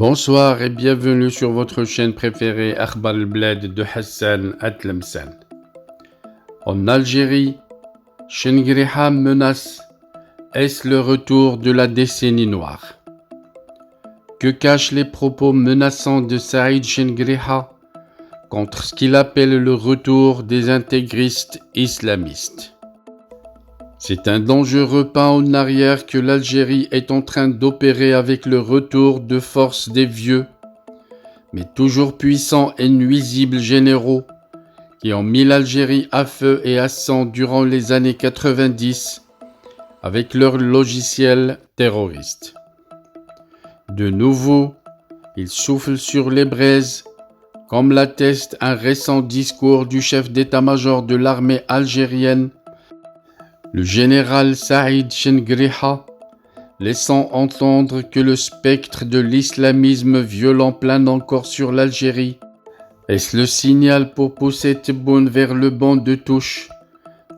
Bonsoir et bienvenue sur votre chaîne préférée Akhbar al-Bled de Hassan Atlemsan. En Algérie, Chengriha menace. Est-ce le retour de la décennie noire? Que cachent les propos menaçants de Saïd Chengriha contre ce qu'il appelle le retour des intégristes islamistes? C'est un dangereux pas en arrière que l'Algérie est en train d'opérer avec le retour de force des vieux, mais toujours puissants et nuisibles généraux qui ont mis l'Algérie à feu et à sang durant les années 90 avec leurs logiciels terroristes. De nouveau, ils soufflent sur les braises, comme l'atteste un récent discours du chef d'état-major de l'armée algérienne, le général Saïd Chengriha, laissant entendre que le spectre de l'islamisme violent plane encore sur l'Algérie. Est-ce le signal pour pousser Tebboune vers le banc de touche,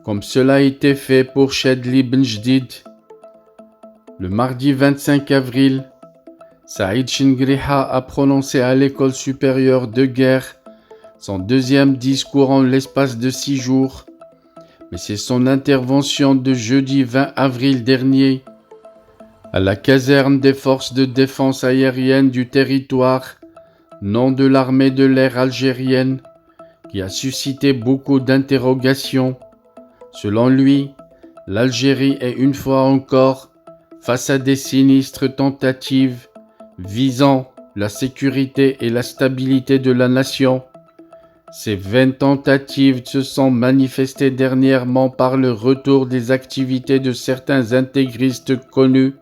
comme cela a été fait pour Chadli Ben Jdid? Le mardi 25 avril, Saïd Chengriha a prononcé à l'école supérieure de guerre son deuxième discours en l'espace de 6 jours. Mais c'est son intervention de jeudi 20 avril dernier à la caserne des forces de défense aérienne du territoire, nom de l'armée de l'air algérienne, qui a suscité beaucoup d'interrogations. Selon lui, l'Algérie est une fois encore face à des sinistres tentatives visant la sécurité et la stabilité de la nation. Ces vaines tentatives se sont manifestées dernièrement par le retour des activités de certains intégristes connus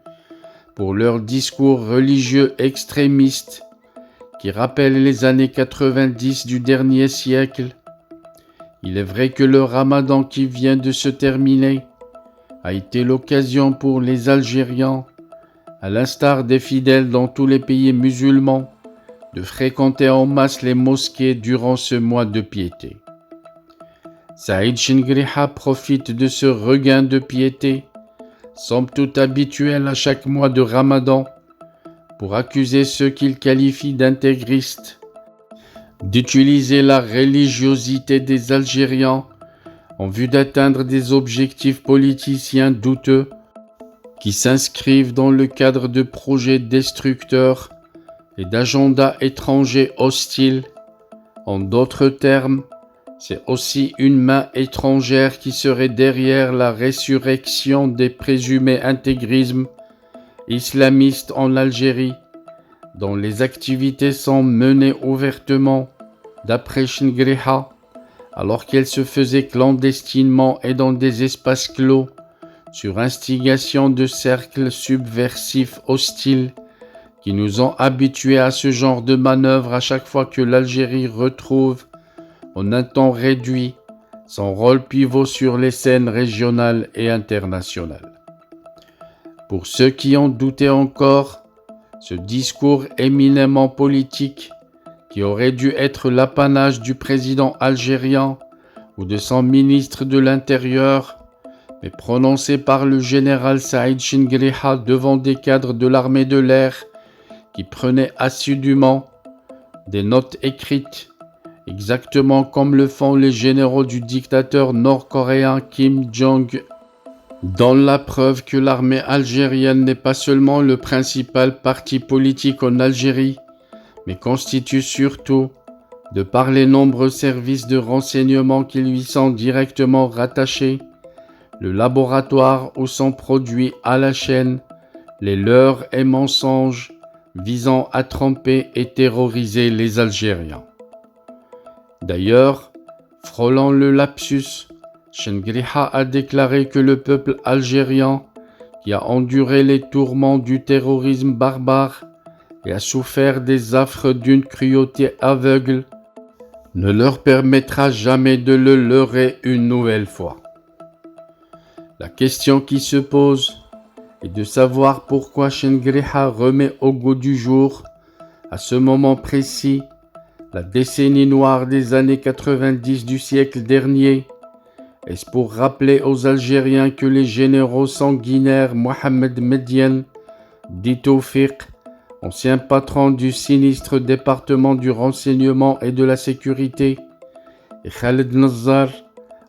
pour leurs discours religieux extrémistes qui rappellent les années 90 du dernier siècle. Il est vrai que le Ramadan qui vient de se terminer a été l'occasion pour les Algériens, à l'instar des fidèles dans tous les pays musulmans, de fréquenter en masse les mosquées durant ce mois de piété. Saïd Chengriha profite de ce regain de piété, somme toute habituel à chaque mois de Ramadan, pour accuser ceux qu'il qualifie d'intégristes, d'utiliser la religiosité des Algériens en vue d'atteindre des objectifs politiciens douteux qui s'inscrivent dans le cadre de projets destructeurs et d'agendas étrangers hostiles. En d'autres termes, c'est aussi une main étrangère qui serait derrière la résurrection des présumés intégrismes islamistes en Algérie, dont les activités sont menées ouvertement, d'après Chengriha, alors qu'elles se faisaient clandestinement et dans des espaces clos, sur instigation de cercles subversifs hostiles, qui nous ont habitués à ce genre de manœuvre à chaque fois que l'Algérie retrouve, en un temps réduit, son rôle pivot sur les scènes régionales et internationales. Pour ceux qui en doutaient encore, ce discours éminemment politique, qui aurait dû être l'apanage du président algérien ou de son ministre de l'Intérieur, mais prononcé par le général Saïd Chengriha devant des cadres de l'armée de l'air, qui prenait assidûment des notes écrites, exactement comme le font les généraux du dictateur nord-coréen Kim Jong, dans la preuve que l'armée algérienne n'est pas seulement le principal parti politique en Algérie, mais constitue surtout, de par les nombreux services de renseignement qui lui sont directement rattachés, le laboratoire où sont produits à la chaîne les leurres et mensonges visant à tromper et terroriser les Algériens. D'ailleurs, frôlant le lapsus, Chengriha a déclaré que le peuple algérien, qui a enduré les tourments du terrorisme barbare et a souffert des affres d'une cruauté aveugle, ne leur permettra jamais de le leurrer une nouvelle fois. La question qui se pose et de savoir pourquoi Chengriha remet au goût du jour, à ce moment précis, la décennie noire des années 90 du siècle dernier. Est-ce pour rappeler aux Algériens que les généraux sanguinaires Mohamed Mediane, dit Tawfiq, ancien patron du sinistre département du renseignement et de la sécurité, et Khaled Nazzar,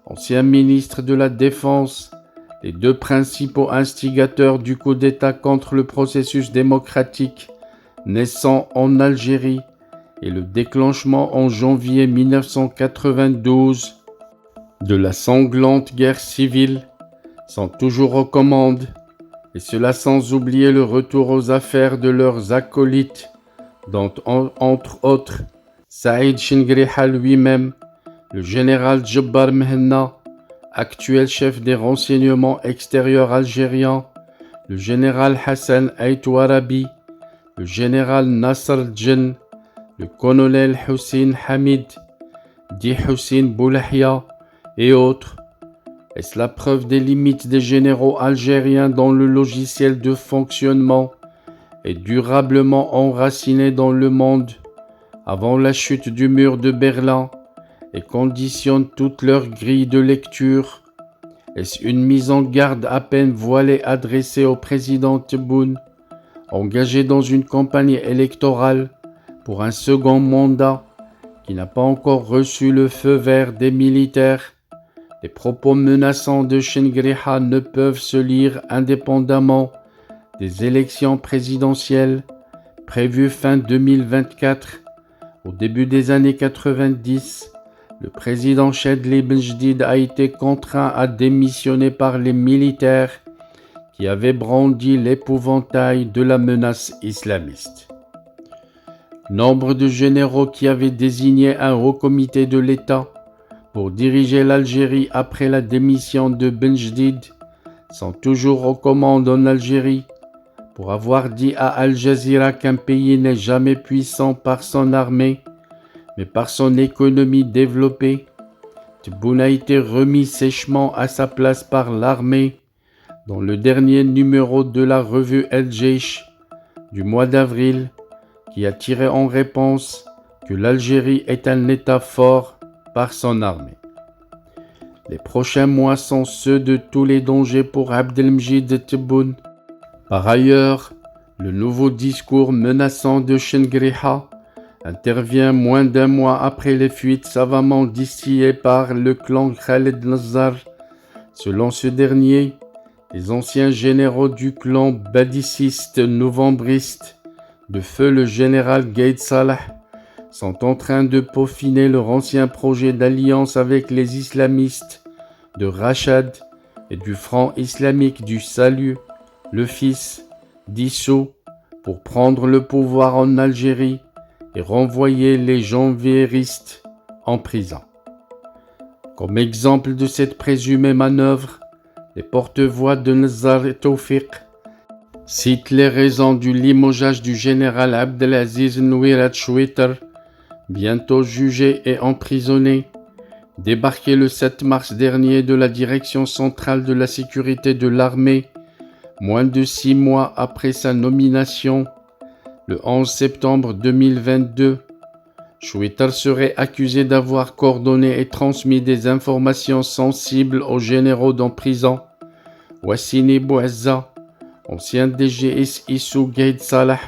ancien ministre de la Défense, les deux principaux instigateurs du coup d'État contre le processus démocratique naissant en Algérie et le déclenchement en janvier 1992 de la sanglante guerre civile, sont toujours aux commandes, et cela sans oublier le retour aux affaires de leurs acolytes, dont entre autres Saïd Chengriha lui-même, le général Djebbar Mehenna, actuel chef des renseignements extérieurs algériens, le général Hassan Ait Warabi, le général Nasser Djen, le colonel Hussein Hamid, dit Hussein Boulahia et autres. Est-ce la preuve des limites des généraux algériens dont le logiciel de fonctionnement est durablement enraciné dans le monde avant la chute du mur de Berlin et conditionne toute leur grille de lecture? Est-ce une mise en garde à peine voilée adressée au président Tebboune, engagé dans une campagne électorale pour un second mandat qui n'a pas encore reçu le feu vert des militaires? Les propos menaçants de Chengriha ne peuvent se lire indépendamment des élections présidentielles prévues fin 2024. Au début des années 90, le président Chadli Benjedid a été contraint à démissionner par les militaires qui avaient brandi l'épouvantail de la menace islamiste. Nombre de généraux qui avaient désigné un haut comité de l'État pour diriger l'Algérie après la démission de Benjedid sont toujours aux commandes en Algérie pour avoir dit à Al Jazeera qu'un pays n'est jamais puissant par son armée, mais par son économie développée. Tebboune a été remis sèchement à sa place par l'armée dans le dernier numéro de la revue El Jeish du mois d'avril, qui a tiré en réponse que l'Algérie est un État fort par son armée. Les prochains mois sont ceux de tous les dangers pour Abdelmjid Tebboune. Par ailleurs, le nouveau discours menaçant de Chengriha intervient moins d'un mois après les fuites savamment distillées par le clan Khaled Nazzar. Selon ce dernier, les anciens généraux du clan badiciste novembriste de feu le général Gaïd Salah sont en train de peaufiner leur ancien projet d'alliance avec les islamistes de Rachad et du Front islamique du Salut, le fils, dissous, pour prendre le pouvoir en Algérie et renvoyer les janvieristes en prison. Comme exemple de cette présumée manœuvre, les porte-voix de Nazzar et Tawfiq citent les raisons du limogeage du général Abdelaziz Nouirat Chouitar, bientôt jugé et emprisonné, débarqué le 7 mars dernier de la Direction centrale de la sécurité de l'armée, moins de 6 mois après sa nomination, le 11 septembre 2022. Chouitar serait accusé d'avoir coordonné et transmis des informations sensibles aux généraux en prison. Wassini Bouazza, ancien DGS Issou Gaïd Salah,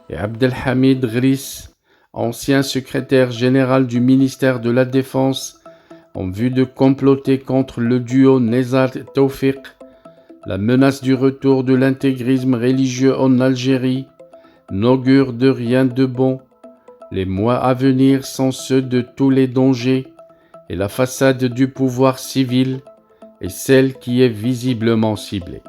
et Abdelhamid Gris, ancien secrétaire général du ministère de la Défense, en vue de comploter contre le duo Nezzar-Tawfiq. La menace du retour de l'intégrisme religieux en Algérie n'augure de rien de bon. Les mois à venir sont ceux de tous les dangers, et la façade du pouvoir civil est celle qui est visiblement ciblée.